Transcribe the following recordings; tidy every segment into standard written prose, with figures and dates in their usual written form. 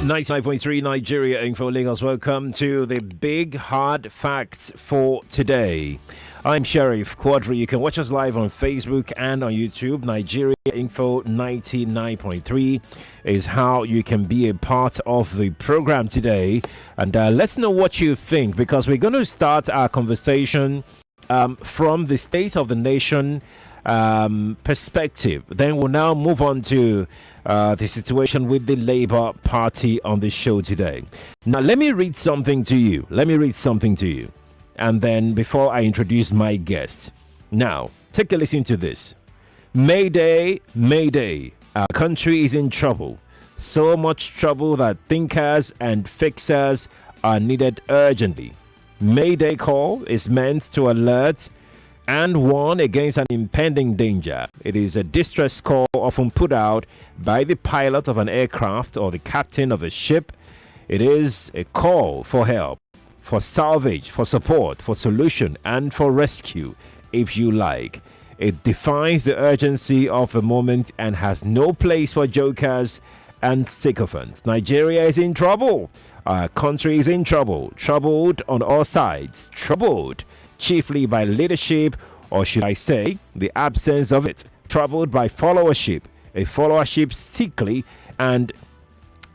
99.3 Nigeria Info Lagos. Welcome to the big hard facts for today. I'm Sheriff Quadry. You can watch us live on Facebook and on YouTube. Nigeria Info 99.3 is how you can be a part of the program today. And let's know what you think, because we're going to start our conversation from the state of the nation perspective. Then we'll now move on to the situation with the Labour Party on the show today. Now, let me read something to you. And then before I introduce my guest, now take a listen to this. Mayday, Mayday. Our country is in trouble. So much trouble that thinkers and fixers are needed urgently. Mayday call is meant to alert and warn against an impending danger. It is a distress call often put out by the pilot of an aircraft or the captain of a ship. It is a call for help, for salvage, for support, for solution, and for rescue, if you like. It defines the urgency of the moment and has no place for jokers and sycophants. Nigeria is in trouble. Our country is in trouble. Troubled on all sides. Troubled chiefly by leadership, or should I say, the absence of it. Troubled by followership, a followership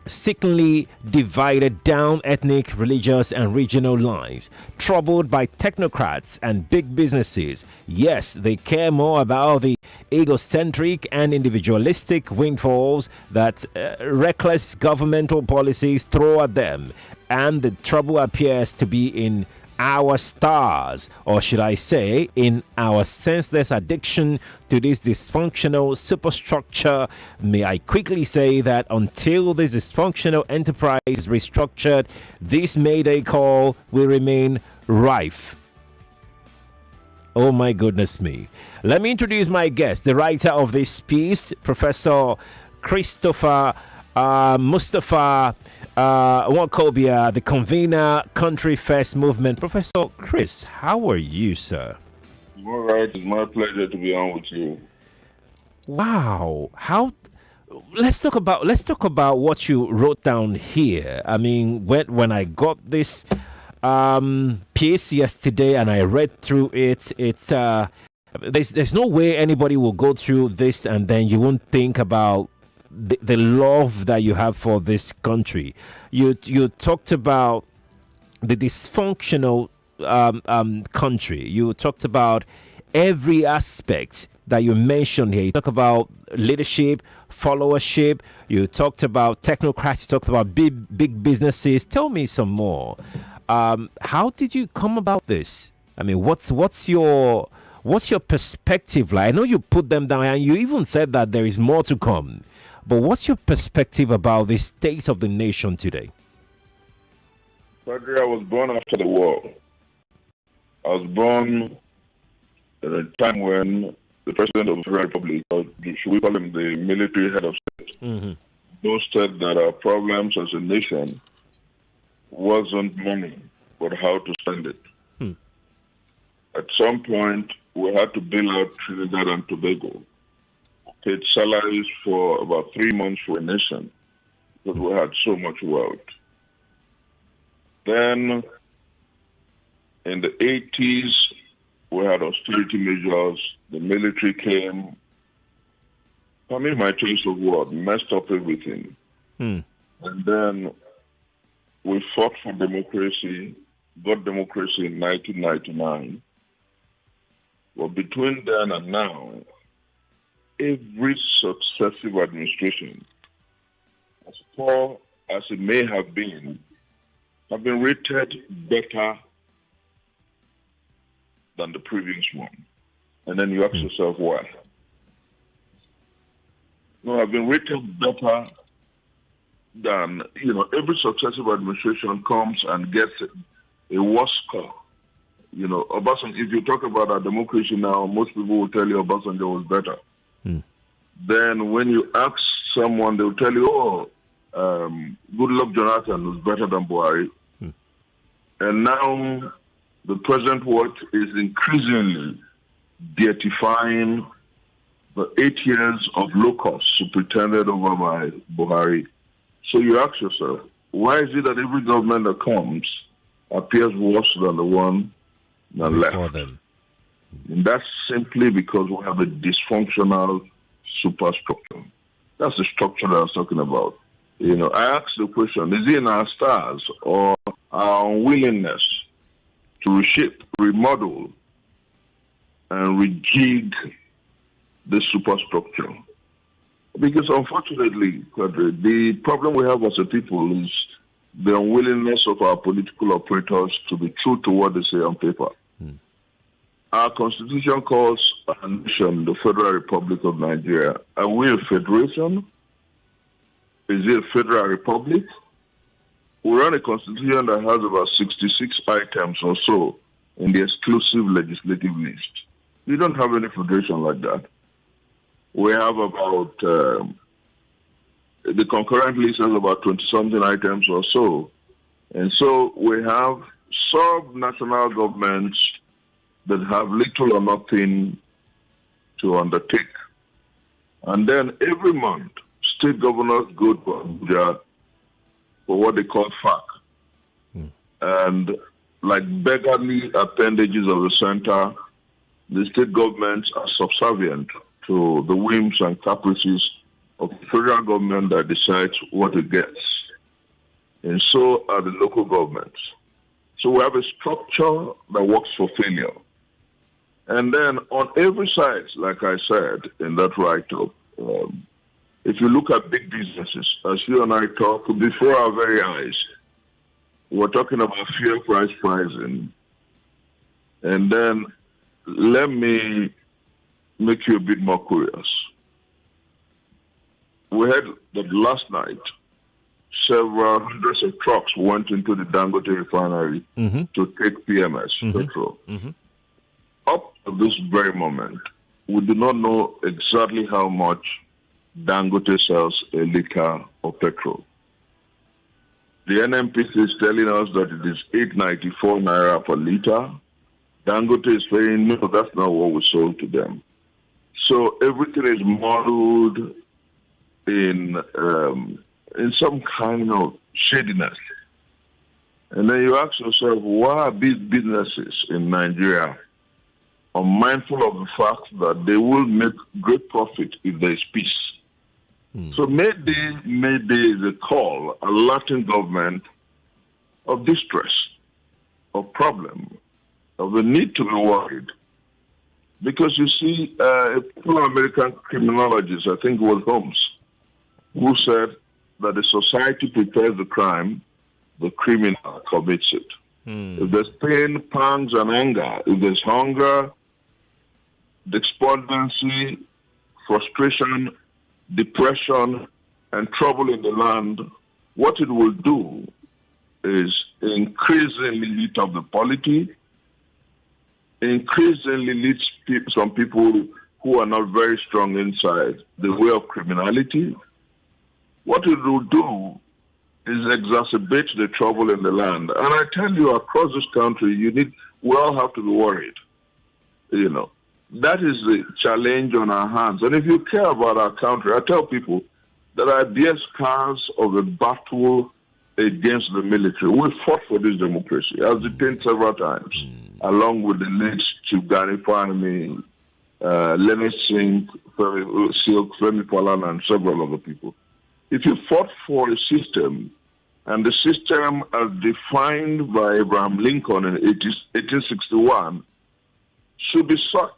sickly divided down ethnic, religious, and regional lines. Troubled by technocrats and big businesses. Yes, they care more about the egocentric and individualistic windfalls that reckless governmental policies throw at them, and the trouble appears to be in our stars, or should I say, in our senseless addiction to this dysfunctional superstructure. May I quickly say that until this dysfunctional enterprise is restructured, this Mayday call will remain rife. Oh my goodness me. Let me introduce my guest, the writer of this piece, Professor Mustapha Nwaokobia, the convener, Country First Movement. Professor Chris, how are you, sir? All right, it's my pleasure to be on with you. Wow, let's talk about what you wrote down here. I mean, when I got this piece yesterday and I read through it, there's no way anybody will go through this and then you won't think about the love that you have for this country. You talked about the dysfunctional country. You talked about every aspect that you mentioned here. You talked about leadership, followership. You talked about technocrats. You talked about big businesses. Tell me some more. How did you come about this? I mean, what's your perspective like? I know you put them down, and you even said that there is more to come. But what's your perspective about the state of the nation today? Quadry, I was born after the war. I was born at a time when the president of the Republic, or should we call him the military head of state, boasted that our problems as a nation wasn't money, but how to spend it. At some point, we had to bail out Trinidad and Tobago. Paid salaries for about 3 months for a nation because we had so much wealth. Then in the 80s, we had austerity measures. The military came. I mean, my choice of word messed up everything. And then we fought for democracy, got democracy in 1999. But between then and now, every successive administration, as poor as it may have been rated better than the previous one. And then you ask yourself why. No, I've been rated better than, every successive administration comes and gets a worse score. Obasanjo, if you talk about our democracy now, most people will tell you Obasanjo was better. Then when you ask someone, they'll tell you, Goodluck Jonathan was better than Buhari. And now the present world is increasingly beatifying the 8 years of low cost superintended over by Buhari. So you ask yourself, why is it that every government that comes appears worse than the one that before left? them? And that's simply because we have a dysfunctional superstructure. That's the structure that I was talking about. I asked the question, is it in our stars or our unwillingness to reshape, remodel, and rejig the superstructure? Because unfortunately, Quadry, the problem we have as a people is the unwillingness of our political operators to be true to what they say on paper. Our constitution calls our nation the Federal Republic of Nigeria. Are we a federation? Is it a federal republic? We run a constitution that has about 66 items or so in the exclusive legislative list. We don't have any federation like that. We have about, the concurrent list has about 20-something items or so. And so we have sub-national governments that have little or nothing to undertake. And then every month, state governors go to Abuja for what they call FAC. And like beggarly appendages of the center, the state governments are subservient to the whims and caprices of the federal government that decides what it gets. And so are the local governments. So we have a structure that works for failure. And then on every side, like I said in that write-up, if you look at big businesses, as you and I talk, before our very eyes, we're talking about fair price pricing. And then let me make you a bit more curious. We had that last night, several hundreds of trucks went into the Dangote refinery to take PMS, petrol. Up to this very moment, we do not know exactly how much Dangote sells a liter of petrol. The NMPC is telling us that it is 894 naira per liter. Dangote is saying, no, that's not what we sold to them. So everything is modeled in some kind of shadiness. And then you ask yourself, why are big businesses in Nigeria unmindful of the fact that they will make great profit if there is peace? So Mayday is a call alerting government of distress, of problem, of the need to be worried. Because you see, a popular American criminologist, I think it was Holmes, who said that the society prepares the crime, the criminal commits it. If there's pain, pangs, and anger, if there's hunger, despondency, frustration, depression, and trouble in the land, what it will do is increasingly lead up the polity, increasingly leads some people who are not very strong inside the way of criminality. What it will do is exacerbate the trouble in the land. And I tell you, across this country, we all have to be worried. That is the challenge on our hands. And if you care about our country, I tell people that I bear scars of a battle against the military. We fought for this democracy. I've detained several times, along with the late Chief Gani Fahmy, Leonard Singh, Silk, Femi Polan, and several other people. If you fought for a system, and the system as defined by Abraham Lincoln in 1861 should be such.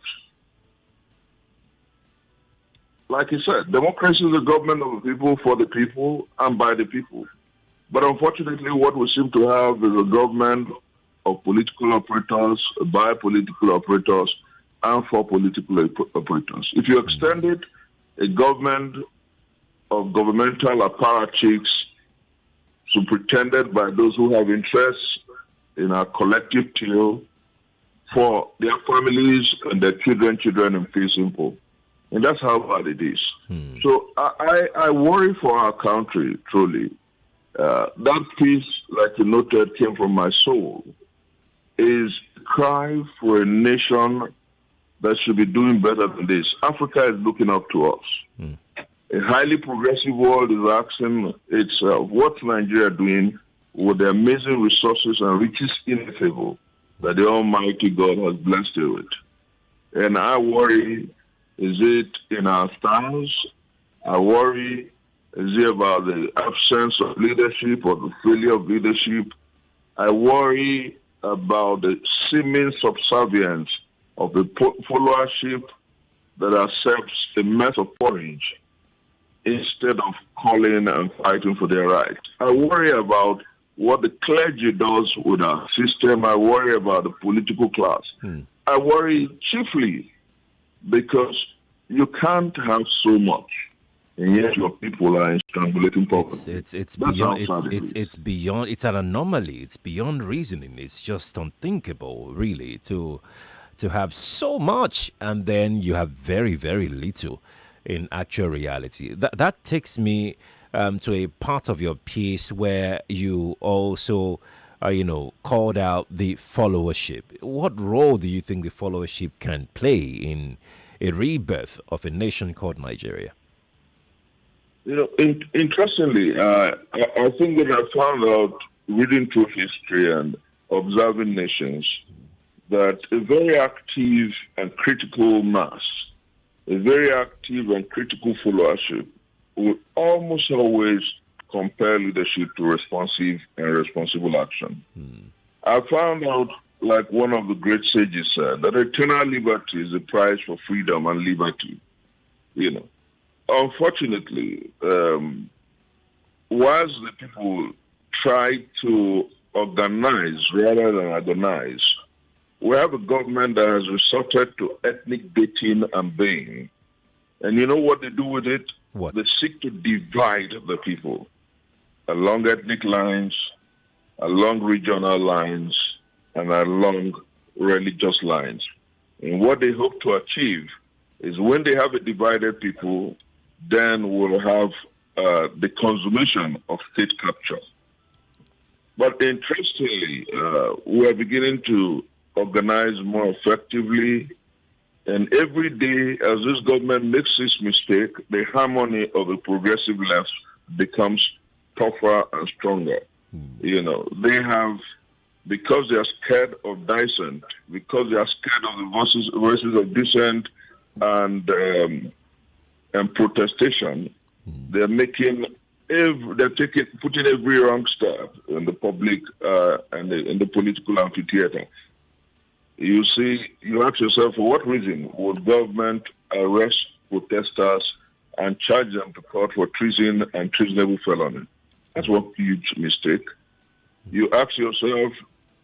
Like he said, democracy is the government of the people, for the people, and by the people. But unfortunately, what we seem to have is a government of political operators, by political operators, and for political operators. If you extend it, a government of governmental apparatchiks superintended by those who have interests in our collective till for their families and their children in fee simple. And that's how bad it is. So I worry for our country, truly. That piece, like you noted, came from my soul, is a cry for a nation that should be doing better than this. Africa is looking up to us. A highly progressive world is asking itself, what's Nigeria doing with the amazing resources and riches ineffable that the Almighty God has blessed it with? And I worry, is it in our styles? I worry, is it about the absence of leadership or the failure of leadership? I worry about the seeming subservience of the followership that accepts a mess of porridge instead of calling and fighting for their rights. I worry about what the clergy does with our system. I worry about the political class. I worry chiefly because you can't have so much, and yet your people are in strangulating poverty. It's beyond. It's beyond. It's an anomaly. It's beyond reasoning. It's just unthinkable, really, to have so much and then you have very, very little in actual reality. That takes me to a part of your piece where you also, called out the followership. What role do you think the followership can play in a rebirth of a nation called Nigeria? Interestingly, I think that I found out reading through history and observing nations that a very active and critical mass, a very active and critical followership will almost always compare leadership to responsive and responsible action. I found out, like one of the great sages said, that eternal liberty is the price for freedom and liberty. Unfortunately, whilst the people try to organize rather than agonize, we have a government that has resorted to ethnic baiting and baying. And you know what they do with it? What? They seek to divide the people along ethnic lines, along regional lines, and along religious lines. And what they hope to achieve is when they have a divided people, then we'll have the consummation of state capture. But interestingly, we are beginning to organize more effectively, and every day as this government makes this mistake, the harmony of the progressive left becomes tougher and stronger. They have, because they are scared of dissent, because they are scared of the voices of dissent and protestation, they're putting every wrong step in the public and in the political amphitheater. You see, you ask yourself, for what reason would government arrest protesters and charge them to court for treason and treasonable felony? That's one huge mistake. You ask yourself,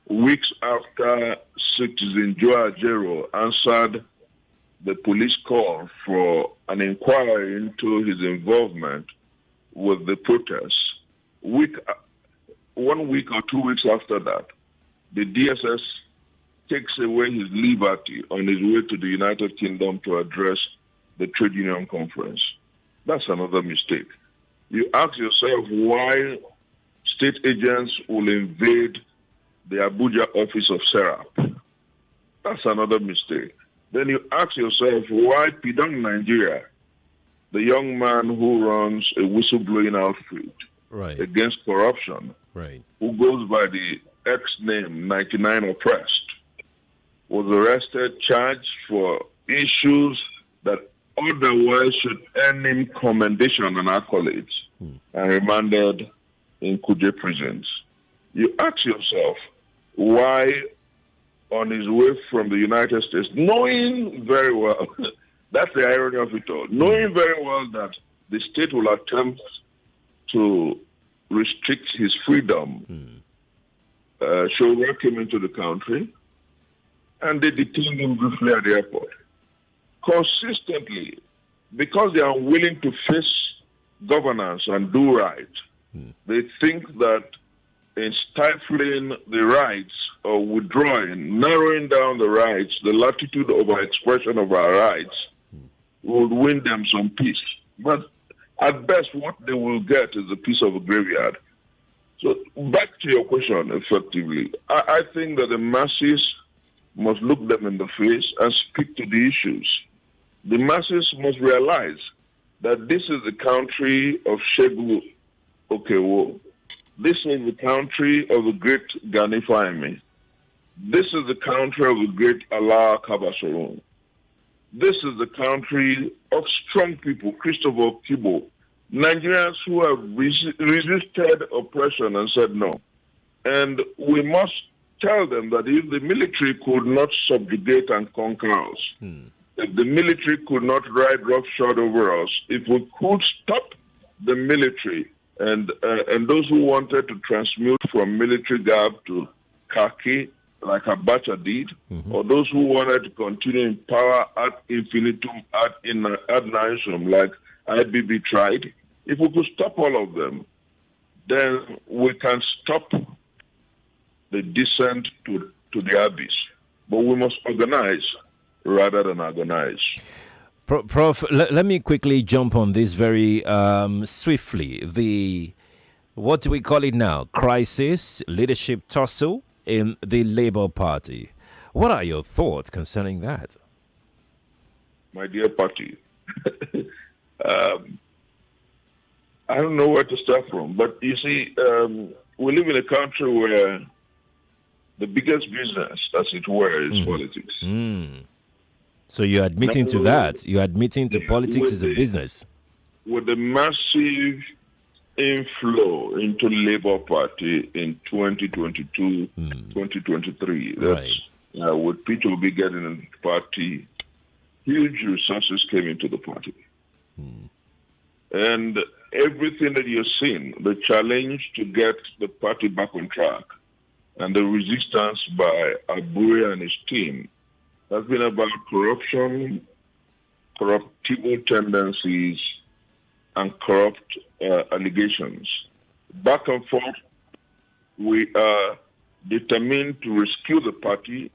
weeks after Citizen Joe Ajero answered the police call for an inquiry into his involvement with the protests, 1 week or 2 weeks after that, the DSS takes away his liberty on his way to the United Kingdom to address the trade union conference. That's another mistake. You ask yourself why state agents will invade the Abuja office of SERAP. That's another mistake. Then you ask yourself why Pidong Nigeria, the young man who runs a whistleblowing outfit against corruption, who goes by the X name 99 Oppressed, was arrested, charged for issues that otherwise should earn him commendation and accolades, and remanded in Kuje prisons. You ask yourself why, on his way from the United States, knowing very well, that's the irony of it all, knowing very well that the state will attempt to restrict his freedom, Showra came into the country, and they detained him briefly at the airport. Consistently, because they are unwilling to face governance and do right, they think that in stifling the rights or withdrawing, narrowing down the rights, the latitude of our expression of our rights, will win them some peace. But at best, what they will get is a piece of a graveyard. So back to your question, effectively, I think that the masses must look them in the face and speak to the issues. The masses must realize that this is the country of Shegu Okewo. This is the country of the great Gani Fahimi. This is the country of the great Allah Kabasoron. This is the country of strong people, Christopher Kibo, Nigerians who have resisted oppression and said no. And we must tell them that if the military could not subjugate and conquer us, if the military could not ride roughshod over us, if we could stop the military and those who wanted to transmute from military garb to khaki, like Abacha did, or those who wanted to continue in power ad infinitum, ad nauseam, like IBB tried, if we could stop all of them, then we can stop the descent to the abyss. But we must organize rather than agonize. Prof, let me quickly jump on this very swiftly. The, what do we call it now? Crisis, leadership tussle in the Labour Party. What are your thoughts concerning that? My dear party, I don't know where to start from, but you see, we live in a country where the biggest business, as it were, is politics. So you're admitting to that? You're admitting to politics is a business? With the massive inflow into Labour Party in 2022, 2023, that's with people be getting in the party, huge resources came into the party. And everything that you're seeing, the challenge to get the party back on track and the resistance by Abure and his team has been about corruption, corruptible tendencies, and corrupt allegations. Back and forth, we are determined to rescue the party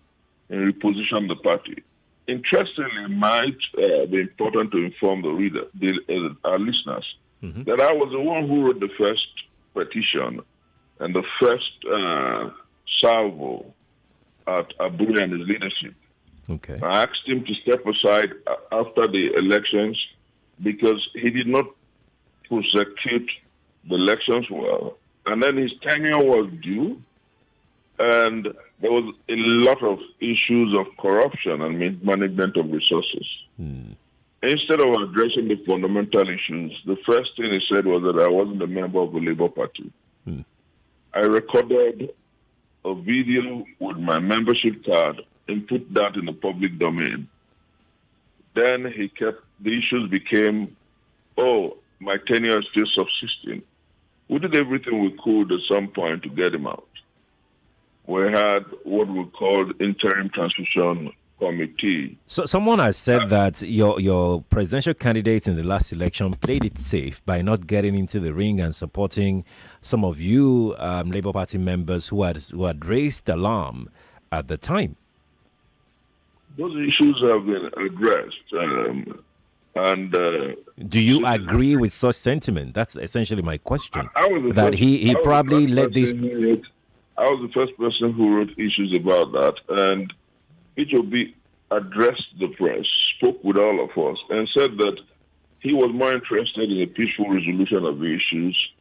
and reposition the party. Interestingly, it might be important to inform the reader, our listeners, that I was the one who wrote the first petition and the first salvo at Abure and his leadership. Okay. I asked him to step aside after the elections because he did not prosecute the elections well. And then his tenure was due, and there was a lot of issues of corruption and mismanagement of resources. Instead of addressing the fundamental issues, the first thing he said was that I wasn't a member of the Labour Party. I recorded a video with my membership card and put that in the public domain. Then the issues became, my tenure is still subsisting. We did everything we could at some point to get him out. We had what we called interim transition committee. So someone has said that your presidential candidate in the last election played it safe by not getting into the ring and supporting some of you Labour Party members who had raised alarm at the time. Those issues have been addressed. Do you agree with such sentiment? That's essentially my question. He probably let this. I was the first person who wrote issues about that, and HOB addressed the press, spoke with all of us, and said that he was more interested in a peaceful resolution of the issues.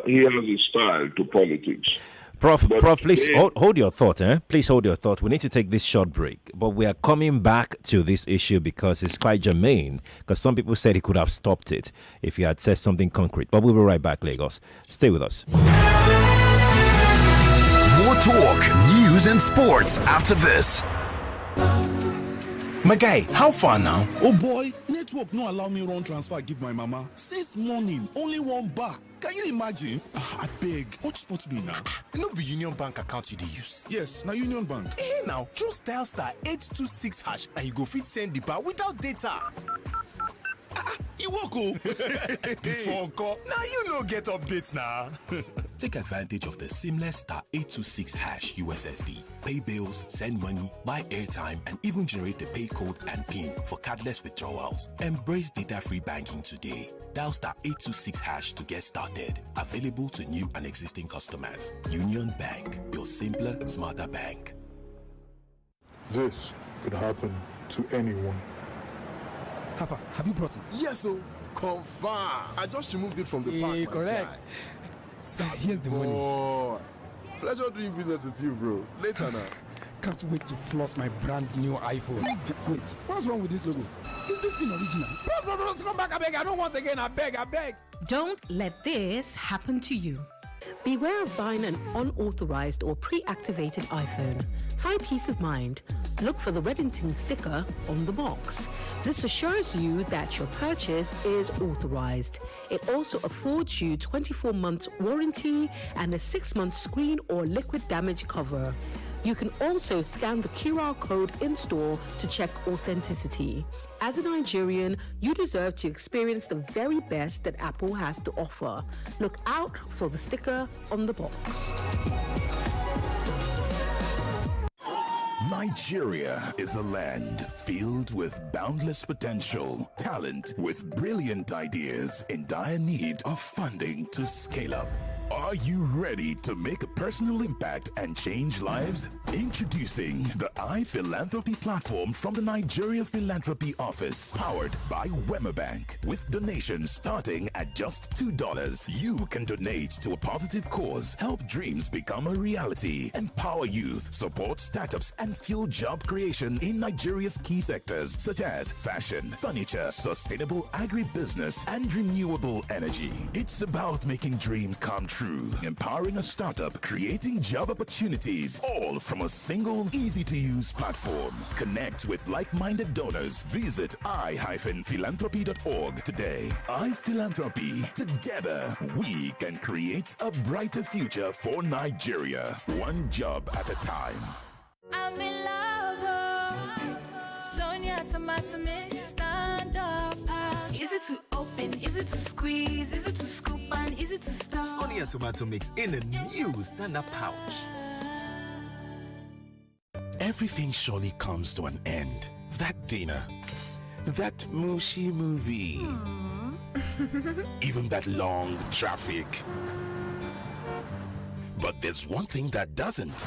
He has a style to politics. Prof, please hold your thought. Please hold your thought. We need to take this short break, but we are coming back to this issue because it's quite germane. Because some people said he could have stopped it if he had said something concrete. But we'll be right back, Lagos. Stay with us. More talk, news, and sports after this. My guy, how far now? Oh boy, network no allow me run transfer give my mama. Since morning, only one bar. Can you imagine? I beg. What spot me now? No be Union Bank account you dey use. Yes, now Union Bank. Now, just dial *826# and you go fit send the bar without data. You walk oh. Before call, now you no get updates now. Take advantage of the seamless *826# USSD. Pay bills, send money, buy airtime, and even generate the pay code and PIN for cardless withdrawals. Embrace data-free banking today. Dial *826# to get started. Available to new and existing customers. Union Bank, your simpler, smarter bank. This could happen to anyone. Have you brought it? Yes, sir. Confirm. I just removed it from the pack. Correct. Sir, here's the money. Pleasure doing business with you, bro. Later now. Can't wait to floss my brand new iPhone. Wait, what's wrong with this logo? Is this thing original? Bro, come back, I beg. I don't want again, I beg. Don't let this happen to you. Beware of buying an unauthorized or pre-activated iPhone. Find peace of mind. Look for the Reddington sticker on the box. This assures you that your purchase is authorized. It also affords you 24 months warranty and a 6-month screen or liquid damage cover. You can also scan the QR code in store to check authenticity. As a Nigerian, you deserve to experience the very best that Apple has to offer. Look out for the sticker on the box. Nigeria is a land filled with boundless potential, talent with brilliant ideas in dire need of funding to scale up. Are you ready to make a personal impact and change lives? Introducing the iPhilanthropy platform from the Nigeria Philanthropy Office, powered by Wema Bank. With donations starting at just $2, you can donate to a positive cause, help dreams become a reality, empower youth, support startups, and fuel job creation in Nigeria's key sectors such as fashion, furniture, sustainable agribusiness, and renewable energy. It's about making dreams come true, empowering a startup, creating job opportunities, all from a single, easy-to-use platform. Connect with like-minded donors. Visit i-philanthropy.org today. iPhilanthropy. Together, we can create a brighter future for Nigeria. One job at a time. I'm in love. Sonia tomato mix, stand up. Is it to open? Is it to squeeze? Is it to scoop? And is it to stop? Sonia tomato mix in a new stand-up pouch. Everything surely comes to an end. That dinner, that mushy movie, even that long traffic. But there's one thing that doesn't.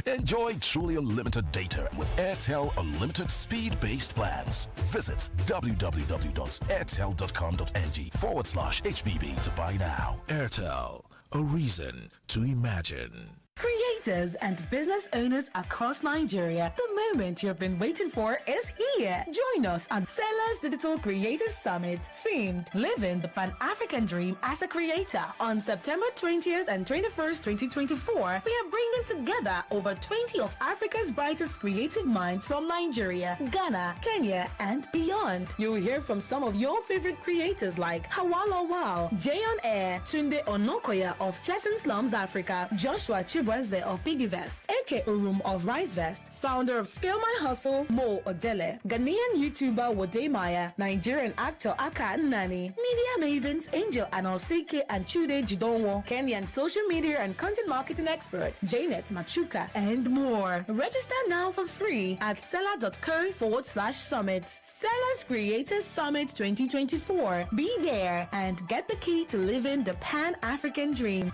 Enjoy truly unlimited data with Airtel Unlimited Speed-Based Plans. Visit www.airtel.com.ng/HBB to buy now. Airtel, a reason to imagine. Creators and business owners across Nigeria, the moment you've been waiting for is here. Join us at Sellers Digital Creators Summit, themed Living the Pan-African Dream as a Creator. On September 20th and 21st, 2024, we are bringing together over 20 of Africa's brightest creative minds from Nigeria, Ghana, Kenya, and beyond. You'll hear from some of your favorite creators like Hawala Wow, Jay on Air, Tunde Onokoya of Chesson Slums Africa, Joshua Chibweze of Piggyvest, AK Urum of Risevest, founder of Scale My Hustle, Mo Odele, Ghanaian YouTuber Wode Maya, Nigerian actor Aka Nani, media mavens Angel Anosike and Chude Jidonwo, Kenyan social media and content marketing expert Janet Machuka, and more. Register now for free at seller.co/summit. Sellers Creators Summit 2024. Be there and get the key to living the Pan-African dream.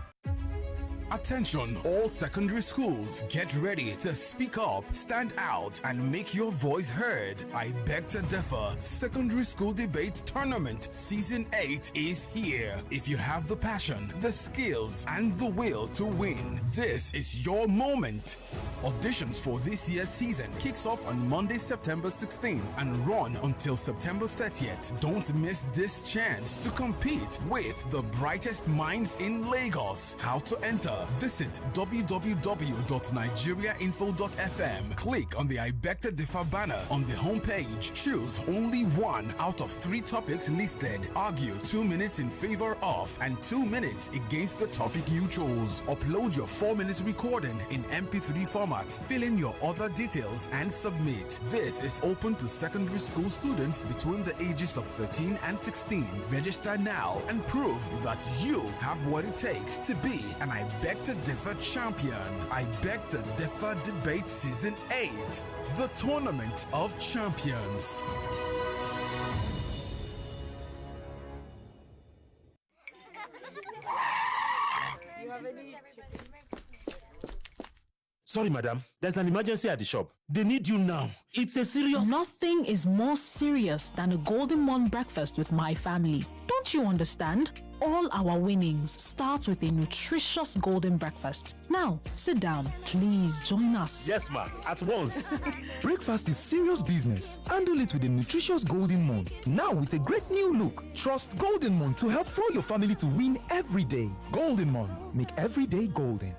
Attention, all secondary schools, get ready to speak up, stand out, and make your voice heard. I Beg to Differ Secondary School Debate Tournament Season 8 is here. If you have the passion, the skills, and the will to win, this is your moment. Auditions for this year's season kicks off on Monday, September 16th and run until September 30th. Don't miss this chance to compete with the brightest minds in Lagos. How to enter? Visit www.nigeriainfo.fm. Click on the I Beg to Differ banner on the homepage. Choose only one out of 3 topics listed. Argue 2 minutes in favor of and 2 minutes against the topic you chose. Upload your 4-minute recording in MP3 format. Fill in your other details and submit. This is open to secondary school students between the ages of 13 and 16. Register now and prove that you have what it takes to be an I Beg to Differ champion. I Beg to Differ Debate Season 8, the Tournament of Champions. Sorry, madam. There's an emergency at the shop. They need you now. It's a serious... Nothing is more serious than a Golden Morn breakfast with my family. Don't you understand? All our winnings start with a nutritious golden breakfast. Now, sit down. Please join us. Yes, ma. At once. Breakfast is serious business. Handle it with a nutritious Golden Morn. Now with a great new look. Trust Golden Morn to help throw your family to win every day. Golden Morn. Make every day golden.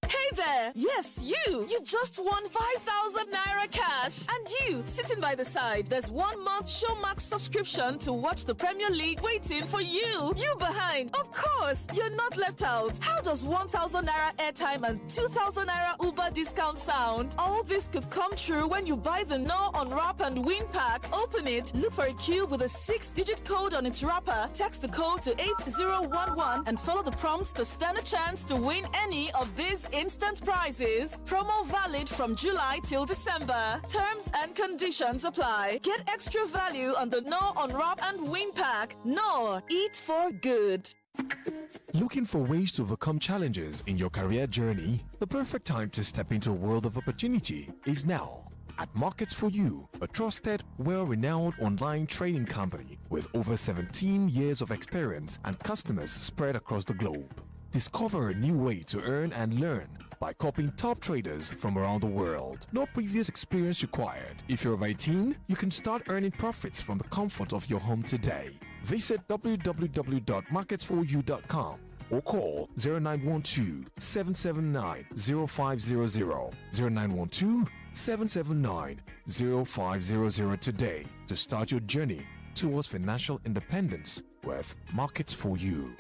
Hey there! Yes, you! You just won 5,000 Naira cash! And you, sitting by the side, there's 1 month Showmax subscription to watch the Premier League waiting for you! You behind! Of course! You're not left out! How does 1,000 Naira airtime and 2,000 Naira Uber discount sound? All this could come true when you buy the No Unwrap and Win pack. Open it, look for a cube with a 6-digit code on its wrapper, text the code to 8011 and follow the prompts to stand a chance to win any of these instant prizes. Promo valid from July till December. Terms and conditions apply. Get extra value on the No Unwrap and Win pack. No, eat for good. Looking for ways to overcome challenges in your career journey? The perfect time to step into a world of opportunity is now. At Markets for You, a trusted, well-renowned online training company with over 17 years of experience and customers spread across the globe. Discover a new way to earn and learn by copying top traders from around the world. No previous experience required. If you're over 18, you can start earning profits from the comfort of your home today. Visit www.marketsforyou.com or call 0912-779-0500, 0912-779-0500 today to start your journey towards financial independence with Markets for You.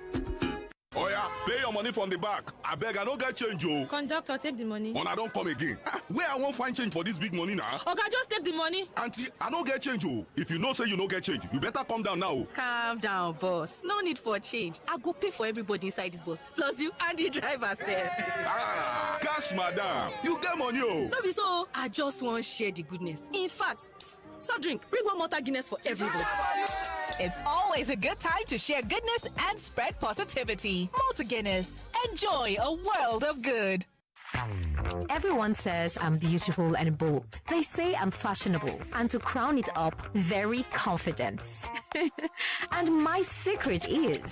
Oh yeah, pay your money from the back. I beg, I don't get change, yo. Conductor, take the money. I don't come again. Where I won't find change for this big money now? Okay, just take the money. Auntie, I don't get change, yo. If you know say you don't get change, you better calm down now. Calm down, boss. No need for change. I go pay for everybody inside this bus. Plus you and the driver there. Cash, madam. You get money, yo. No be so. I just want to share the goodness. In fact, soft drink. Bring one Malta Guinness for everybody. It's always a good time to share goodness and spread positivity. Malta Guinness. Enjoy a world of good. Everyone says I'm beautiful and bold. They say I'm fashionable. And to crown it up, very confident. And my secret is...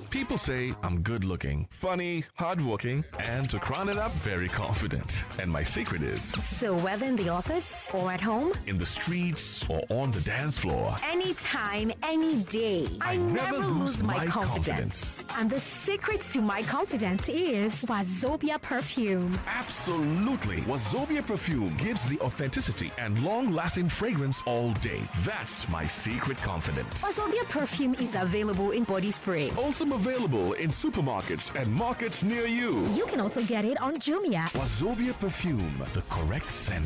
People say I'm good looking, funny, hardworking, and to crown it up, very confident. And my secret is... So whether in the office or at home, in the streets or on the dance floor, anytime, any day, I never lose my confidence. And the secret to my confidence is Wazobia perfume. Absolutely. Wazobia perfume gives the authenticity and long-lasting fragrance all day. That's my secret confidence. Wazobia perfume is available in body spray. Also available in supermarkets and markets near you. You can also get it on Jumia. Wazobia perfume, the correct scent.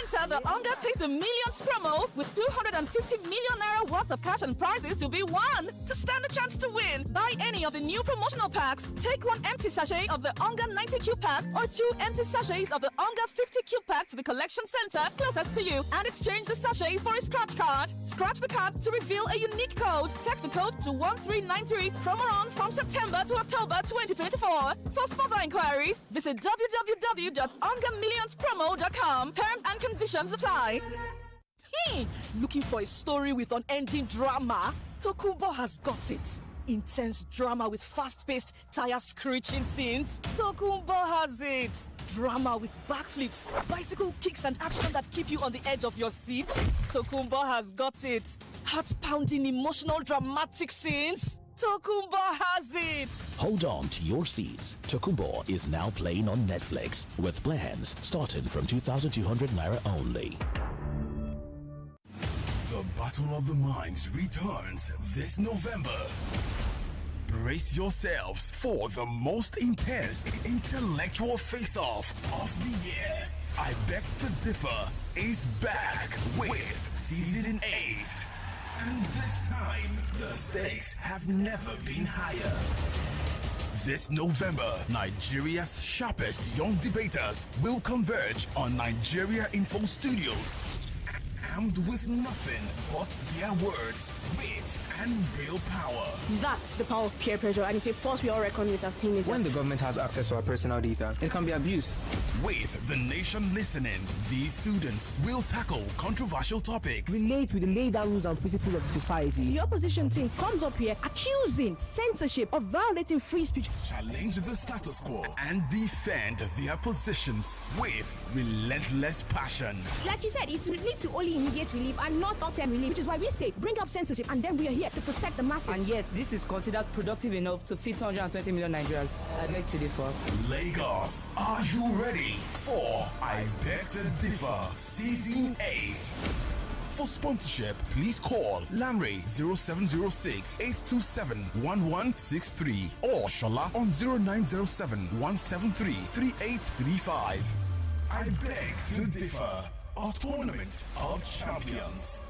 Enter the Onga Take the Millions promo with 250 million naira worth of cash and prizes to be won. To stand a chance to win, buy any of the new promotional packs, take one empty sachet of the Onga 90Q pack or 2 empty sachets of the Onga 50Q pack to the collection center closest to you and exchange the sachets for a scratch card. Scratch the card to reveal a unique code. Text the code to 1393. Promo runs from September to October 2024. For further inquiries, visit www.ongamillionspromo.com. Terms and conditions apply. Looking for a story with unending drama? Tokumbo has got it. Intense drama with fast-paced, tire-screeching scenes. Tokumbo has it. Drama with backflips, bicycle kicks and action that keep you on the edge of your seat. Tokumbo has got it. Heart-pounding, emotional, dramatic scenes. Tokumbo has it! Hold on to your seats. Tokumbo is now playing on Netflix with plans starting from 2,200 naira only. The Battle of the Minds returns this November. Brace yourselves for the most intense intellectual face-off of the year. I Beg to Differ is back with Season 8. And this time, the stakes have never been higher. This November, Nigeria's sharpest young debaters will converge on Nigeria Info Studios, armed with nothing but their words, wit, and real power. That's the power of peer pressure, and it's a force we all reckon with as teenagers. When the government has access to our personal data, it can be abused. With the nation listening, these students will tackle controversial topics. Relate with the laid down rules and principles of society. The opposition team comes up here accusing censorship of violating free speech. Challenge the status quo and defend their positions with relentless passion. Like you said, it leads to only immediate relief and not long-term relief, which is why we say bring up censorship, and then we are here to protect the masses. And yet, this is considered productive enough to feed 120 million Nigerians. I beg to differ. Lagos, are you ready for I Beg to Differ Season 8? For sponsorship, please call Lamre 0706-827-1163 or Shola on 0907-173-3835. I Beg to Differ, a tournament of champions.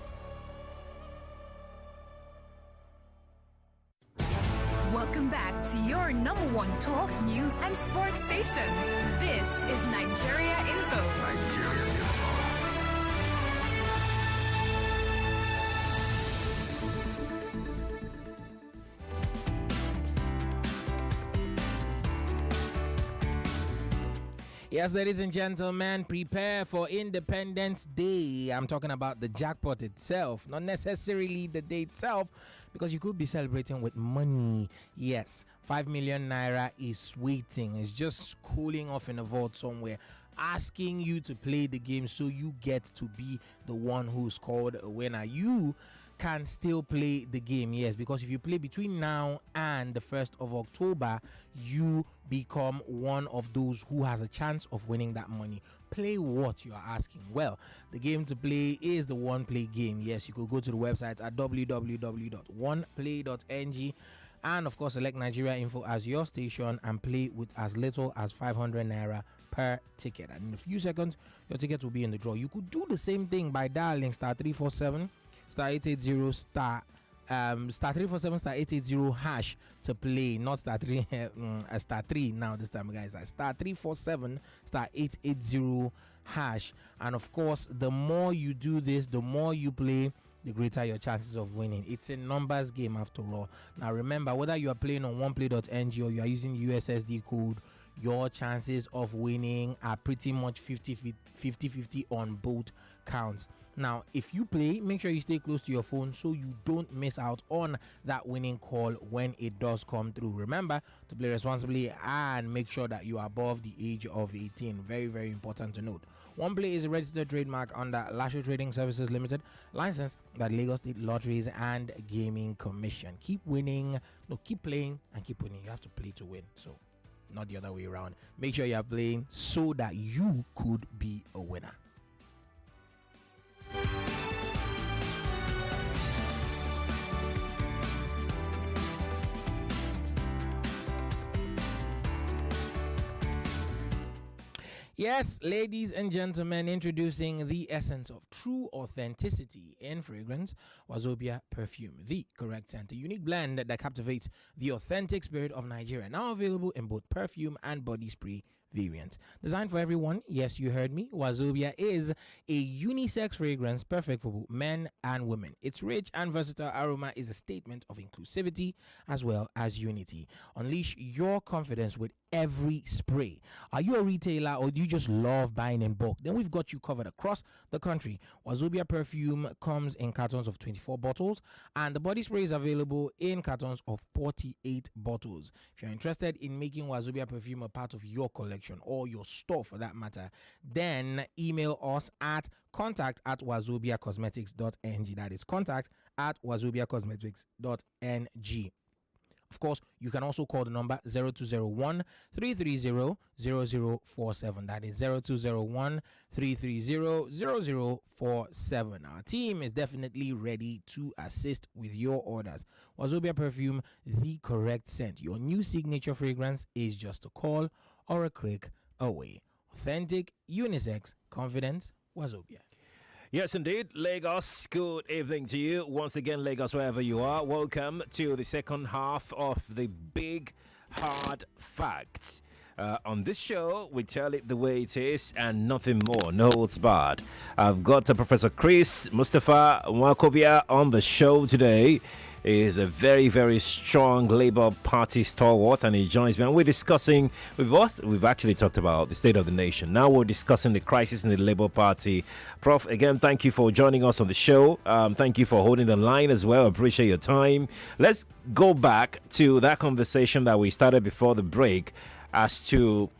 Welcome back to your number one talk, news, and sports station. This is Nigeria Info. Nigeria Info. Yes, ladies and gentlemen, prepare for Independence Day. I'm talking about the jackpot itself, not necessarily the day itself, because you could be celebrating with money. Yes, 5 million naira is waiting. It's just cooling off in a vault somewhere, asking you to play the game so you get to be the one who's called a winner. You can still play the game, yes, because if you play between now and the 1st of October, you become one of those who has a chance of winning that money. Play what you are asking. Well, the game to play is the One Play game. Yes, you could go to the website at www.oneplay.ng and of course select Nigeria Info as your station and play with as little as 500 naira per ticket, and in a few seconds your ticket will be in the draw. You could do the same thing by dialing star 347 star 880 star 347 star 880 hash to play, not star 3 star 3 now this time, guys. Star 347 star 880 hash, and of course the more you do this, the more you play, the greater your chances of winning. It's a numbers game after all. Now remember, whether you are playing on oneplay.ng or you are using USSD code, your chances of winning are pretty much 50-50 on both counts. Now, if you play, make sure you stay close to your phone so you don't miss out on that winning call when it does come through. Remember to play responsibly and make sure that you are above the age of 18. Very, very important to note. One Play is a registered trademark under Lasho Trading Services Limited, licensed by the Lagos State Lotteries and Gaming Commission. Keep winning, keep playing and keep winning. You have to play to win, so not the other way around. Make sure you are playing so that you could be a winner. Yes, ladies and gentlemen, introducing the essence of true authenticity in fragrance, Nwaokobia perfume, the correct scent, a unique blend that captivates the authentic spirit of Nigeria. Now available in both perfume and body spray variants. Designed for everyone, yes, you heard me, Nwaokobia is a unisex fragrance perfect for both men and women. Its rich and versatile aroma is a statement of inclusivity as well as unity. Unleash your confidence with every spray. Are you a retailer or do you just love buying in bulk? Then we've got you covered across the country. Nwaokobia perfume comes in cartons of 24 bottles and the body spray is available in cartons of 48 bottles. If you're interested in making Nwaokobia perfume a part of your collection or your store for that matter, then email us at contact@nwaokobiacosmetics.ng. That is contact@nwaokobiacosmetics.ng. Of course, you can also call the number 0201 330 0047. That is 0201 330 0047. Our team is definitely ready to assist with your orders. Nwaokobia perfume, the correct scent. Your new signature fragrance is just a call or a click away. Authentic, unisex, confidence, Nwaokobia. Yes, indeed. Lagos, good evening to you. Once again, Lagos, wherever you are, welcome to the second half of the Big Hard Facts. On this show, we tell it the way it is and nothing more. No holds barred. I've got Professor Chris Mustapha Nwaokobia on the show today. is a very, very strong Labour Party stalwart, and he joins me. And we're discussing, we've actually talked about the state of the nation. Now we're discussing the crisis in the Labour Party. Prof, again, thank you for joining us on the show. Thank you for holding the line as well. Appreciate your time. Let's go back to that conversation that we started before the break as to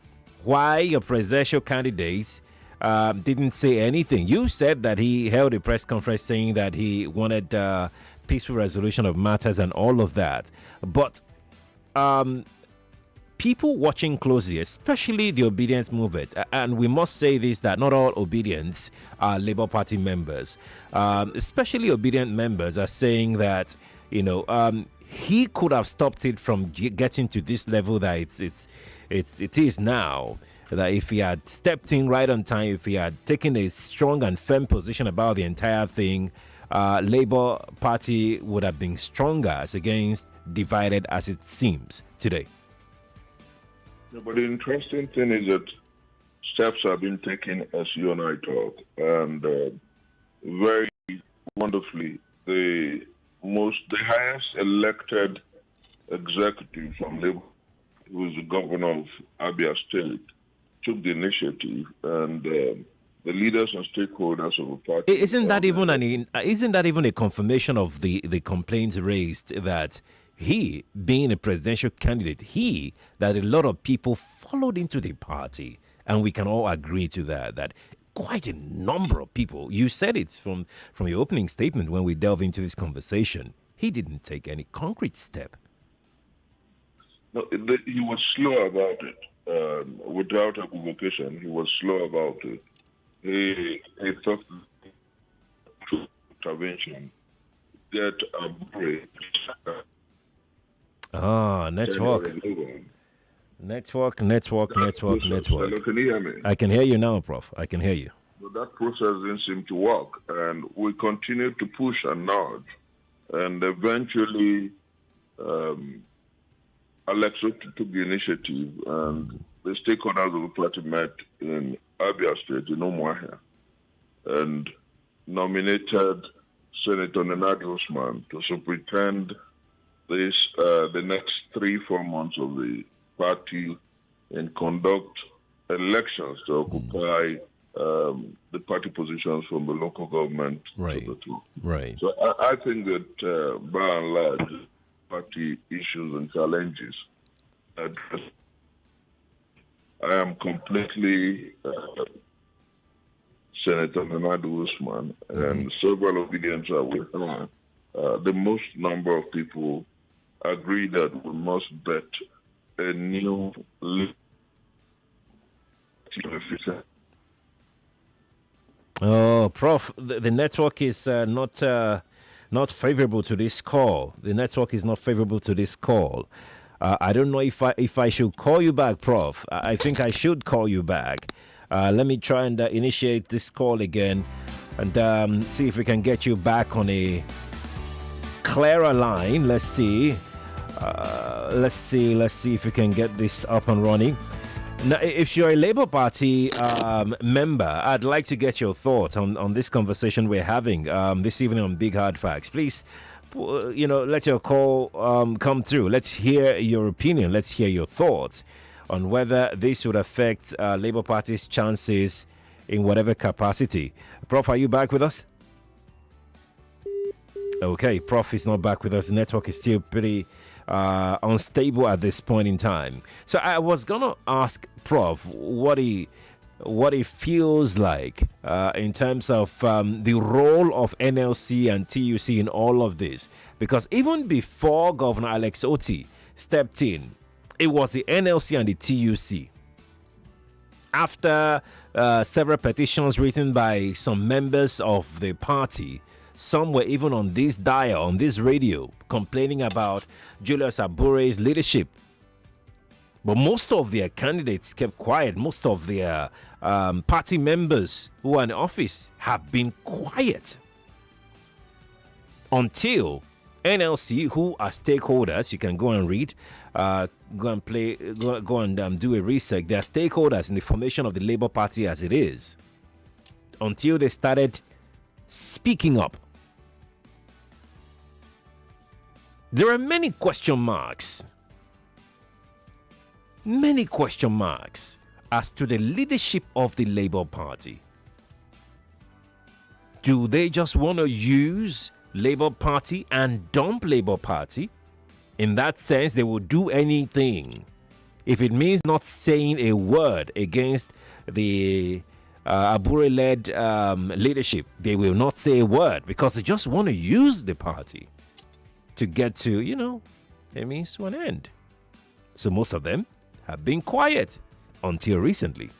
why your presidential candidate didn't say anything. You said that he held a press conference saying that he wanted peaceful resolution of matters and all of that. But people watching closely, especially the obedience movement, and we must say this, that not all obedience are Labour Party members, especially obedient members are saying that, he could have stopped it from getting to this level that it is now. That if he had stepped in right on time, if he had taken a strong and firm position about the entire thing, Labour Party would have been stronger as against divided as it seems today. Yeah, but the interesting thing is that steps have been taken as you and I talk, and very wonderfully, the highest elected executive from Labour, who is the governor of Abia State, took the initiative, and the leaders and stakeholders of the party. Isn't that even a confirmation of the complaints raised that he, being a presidential candidate, that a lot of people followed into the party, and we can all agree to that quite a number of people, you said it from your opening statement when we delve into this conversation, he didn't take any concrete step. No, he was slow about it. Without equivocation, he was slow about it. He thought intervention get a break. Network. Hello, can you hear me? I can hear you now, Prof. I can hear you. But that process didn't seem to work, and we continued to push and nudge, and eventually Alex took the initiative, and the stakeholders of the party met in Abia State, in Umuahia, and nominated Senator Nenadi Usman to superintend the next 3-4 months of the party and conduct elections to occupy the party positions from the local government right. to the two. Right. So I think that by and large, party issues and challenges. I am completely Senator Nenadi Usman, and several obedience are with her. The most number of people agree that we must bet a new Prof, the network is not favorable to this call. The network is not favorable to this call. I don't know if I should call you back, Prof. I think I should call you back. Let me try and initiate this call again and see if we can get you back on a clearer line. Let's see if we can get this up and running. Now, if you're a Labour Party member, I'd like to get your thoughts on this conversation we're having this evening on Big Hard Facts. Please, let your call come through. Let's hear your opinion. Let's hear your thoughts on whether this would affect Labour Party's chances in whatever capacity. Prof, are you back with us? Okay, Prof is not back with us. The network is still pretty unstable at this point in time. So I was gonna ask Prof what he feels like in terms of the role of NLC and TUC in all of this, because even before Governor Alex Otti stepped in, it was the NLC and the TUC. After several petitions written by some members of the party, some were even on this dial, on this radio, complaining about Julius Abure's leadership. But most of their candidates kept quiet. Most of their party members who are in office have been quiet. Until NLC, who are stakeholders, you can go and read, go and do a research. They are stakeholders in the formation of the Labour Party as it is. Until they started speaking up. There are many question marks. Many question marks as to the leadership of the Labour Party. Do they just want to use Labour Party and dump Labour Party? In that sense, they will do anything. If it means not saying a word against the Abure-led leadership, they will not say a word because they just want to use the party to get to, a means to an end. So most of them have been quiet until recently.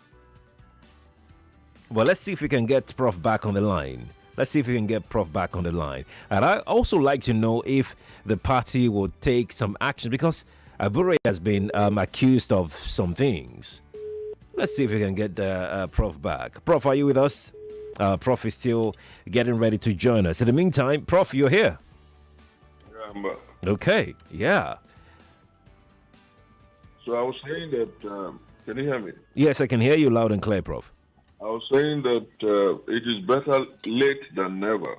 Well, let's see if we can get Prof back on the line. And I also like to know if the party will take some action because Abure has been accused of some things. Let's see if we can get Prof back. Prof, are you with us? Prof is still getting ready to join us. In the meantime, Prof, you're here. Yeah, I'm back. Okay, yeah. So I was saying that, can you hear me? Yes, I can hear you loud and clear, Prof. I was saying that it is better late than never.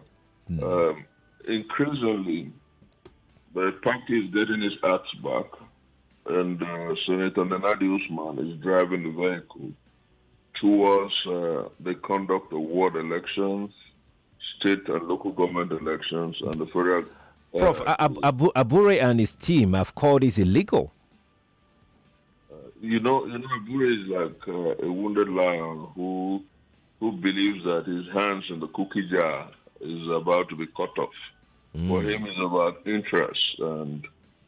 Increasingly, the party is getting its acts back, and Senator Nenadi Usman is driving the vehicle towards the conduct of ward elections, state and local government elections, and the federal. Prof, Abure and his team have called this illegal. Abure is like a wounded lion who believes that his hands in the cookie jar is about to be cut off. For him, it's about interest, and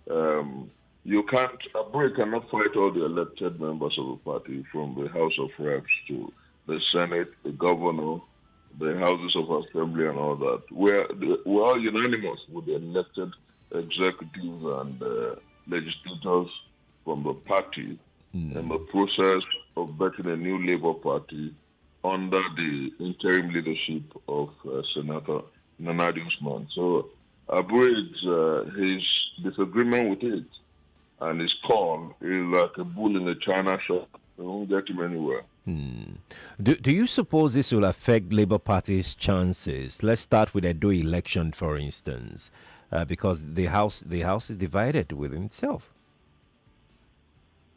Abure cannot fight all the elected members of the party, from the House of Reps to the Senate, the governor, the Houses of Assembly, and all that. We're all unanimous with the elected executives and legislators from the party in the process of backing a new Labour Party under the interim leadership of Senator Nenadi Usman. So his disagreement with it and his call is like a bull in a china shop. It won't get him anywhere. Do you suppose this will affect Labour Party's chances? Let's start with the Edo election, for instance, because the house is divided within itself.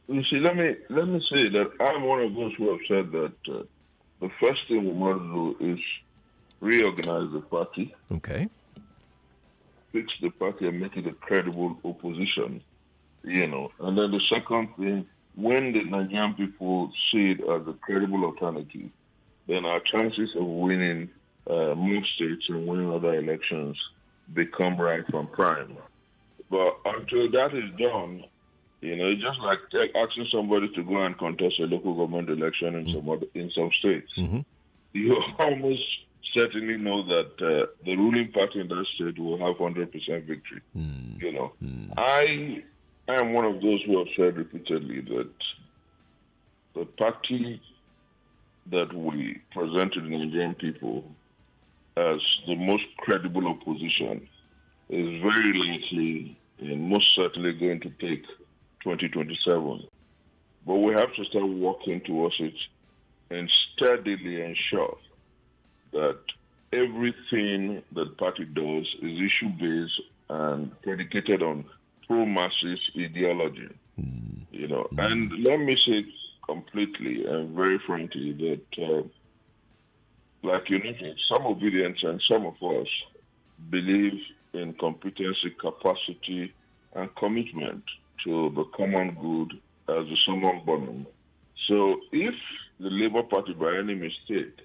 You see, let me say that I'm one of those who have said that the first thing we must do is reorganize the party. Okay. Fix the party and make it a credible opposition, And then the second thing, when the Nigerian people see it as a credible alternative, then our chances of winning more states and winning other elections become right from prime. But until that is done, it's just like asking somebody to go and contest a local government election in some states. You almost certainly know that the ruling party in that state will have 100% victory. I am one of those who have said repeatedly that the party that we present to the Nigerian people as the most credible opposition is very likely and most certainly going to take 2027. But we have to start working towards it and steadily ensure that everything that party does is issue-based and predicated on pro-masses ideology. And let me say completely and very frankly that, some obedience and some of us believe in competency, capacity, and commitment to the common good as the summum bonum. So if the Labour Party by any mistake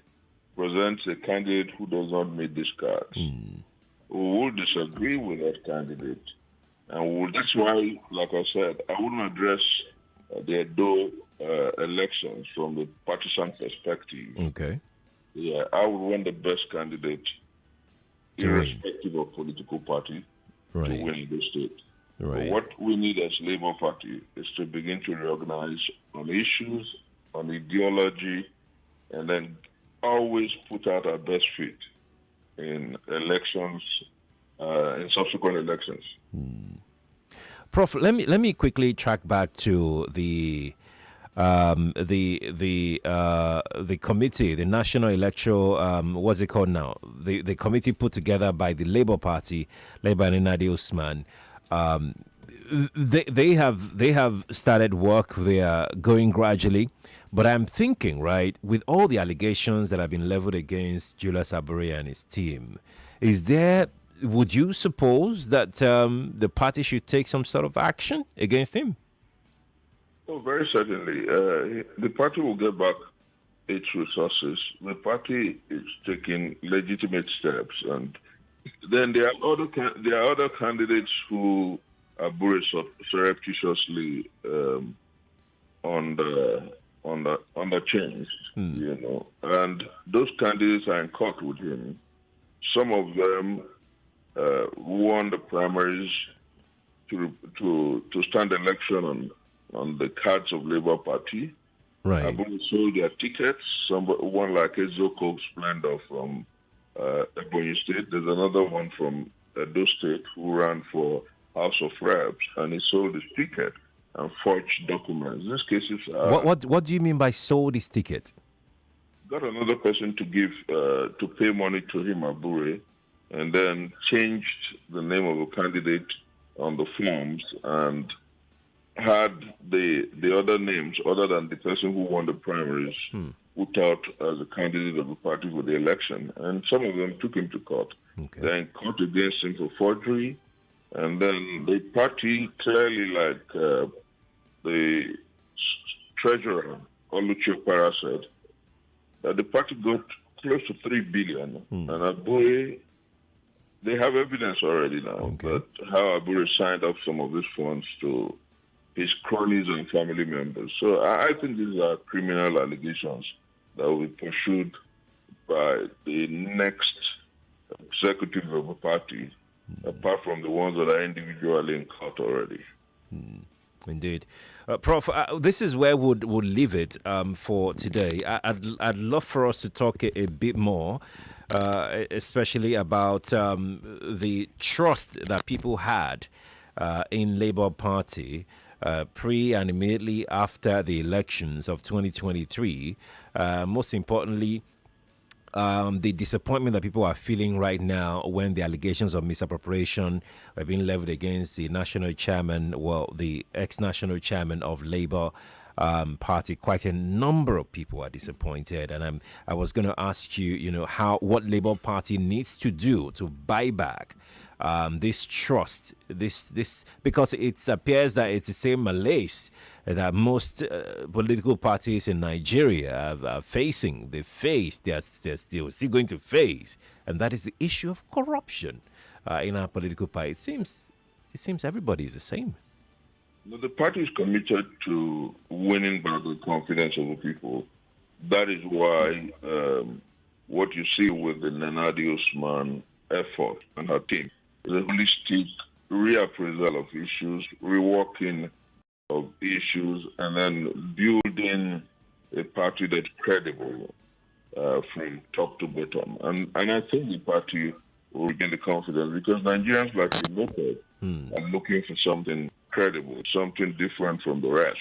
presents a candidate who does not meet these cards, we will disagree with that candidate. And that's why, like I said, I wouldn't address the Edo elections from the partisan perspective. Okay. Yeah, I would want the best candidate, irrespective of political party, to win the state. Right. But what we need as Labour Party is to begin to reorganize on issues, on ideology, and then always put out our best feet in elections, in subsequent elections. Prof, let me quickly track back to the committee, the National Electoral, what's it called now? The committee put together by the Labour Party, led by Nenadi Usman. they have started work. They are going gradually, but I'm thinking, right, with all the allegations that have been leveled against Julius Abure and his team, would you suppose that the party should take some sort of action against him? Oh, very certainly. The party will get back its resources. The party is taking legitimate steps, and then there are other candidates who are surreptitiously under change, and those candidates are in court with him. Some of them won the primaries to stand election on the cards of Labour Party. Right. Abure sold their tickets. One like Ezoko Splendor from Ebonyi State. There's another one from Edo State who ran for House of Reps, and he sold his ticket and forged documents. These cases are... What do you mean by sold his ticket? Got another person to give to pay money to him, Abure, and then changed the name of a candidate on the forms and had the other names other than the person who won the primaries put out as a candidate of the party for the election. And some of them took him to court. Okay. They're in court against him for forgery. And then the party clearly, like the treasurer, Oluchi Para, said, that the party got close to 3 billion. And Abure, they have evidence already now that how Abure signed up some of these funds to his cronies and family members. So I think these are criminal allegations that will be pursued by the next executive of a party, apart from the ones that are individually in court already. Indeed. Prof, this is where we'll leave it for today. I'd love for us to talk a bit more, especially about the trust that people had in Labour Party pre and immediately after the elections of 2023. Most importantly, the disappointment that people are feeling right now when the allegations of misappropriation are being leveled against the national chairman, the ex-national chairman of Labour Party. Quite a number of people are disappointed, and I was going to ask you, what Labour Party needs to do to buy back this trust, this because it appears that it's the same malaise that most political parties in Nigeria are facing. They're still going to face, and that is the issue of corruption in our political party. It seems everybody is the same. The party is committed to winning back the confidence of the people. That is why what you see with the Nenadi Usman effort and her team is a holistic reappraisal of issues, reworking of issues, and then building a party that's credible from top to bottom. And I think the party will regain the confidence because Nigerians, like the local, are looking for something credible, something different from the rest.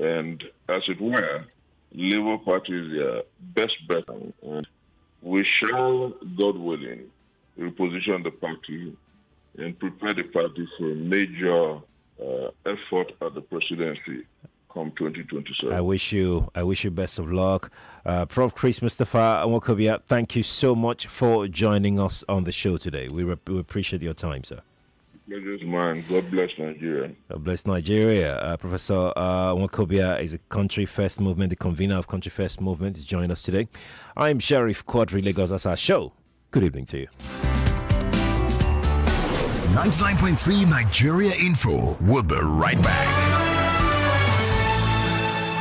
And as it were, Labour Party is their best bet. And we shall, God willing, reposition the party and prepare the party for a major effort at the presidency come 2027. I wish you best of luck. Prof. Chris Mustapha Nwaokobia, thank you so much for joining us on the show today. We appreciate your time, sir. Pleasure's mine. God bless Nigeria. God bless Nigeria. Professor Nwaokobia is a Country First Movement, the convener of Country First Movement, is joining us today. I'm Sheriff Quadry Lagos. That's our show. Good evening to you. 99.3 Nigeria Info. We'll be right back.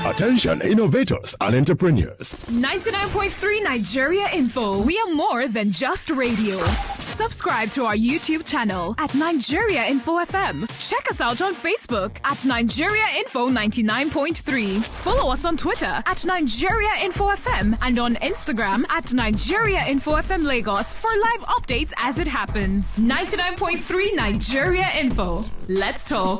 Attention innovators and entrepreneurs. 99.3 Nigeria Info. We are more than just radio. Subscribe to our YouTube channel at Nigeria Info FM. Check us out on Facebook at Nigeria Info 99.3. Follow us on Twitter at Nigeria Info FM and on Instagram at Nigeria Info FM Lagos for live updates as it happens. 99.3 Nigeria Info. Let's talk.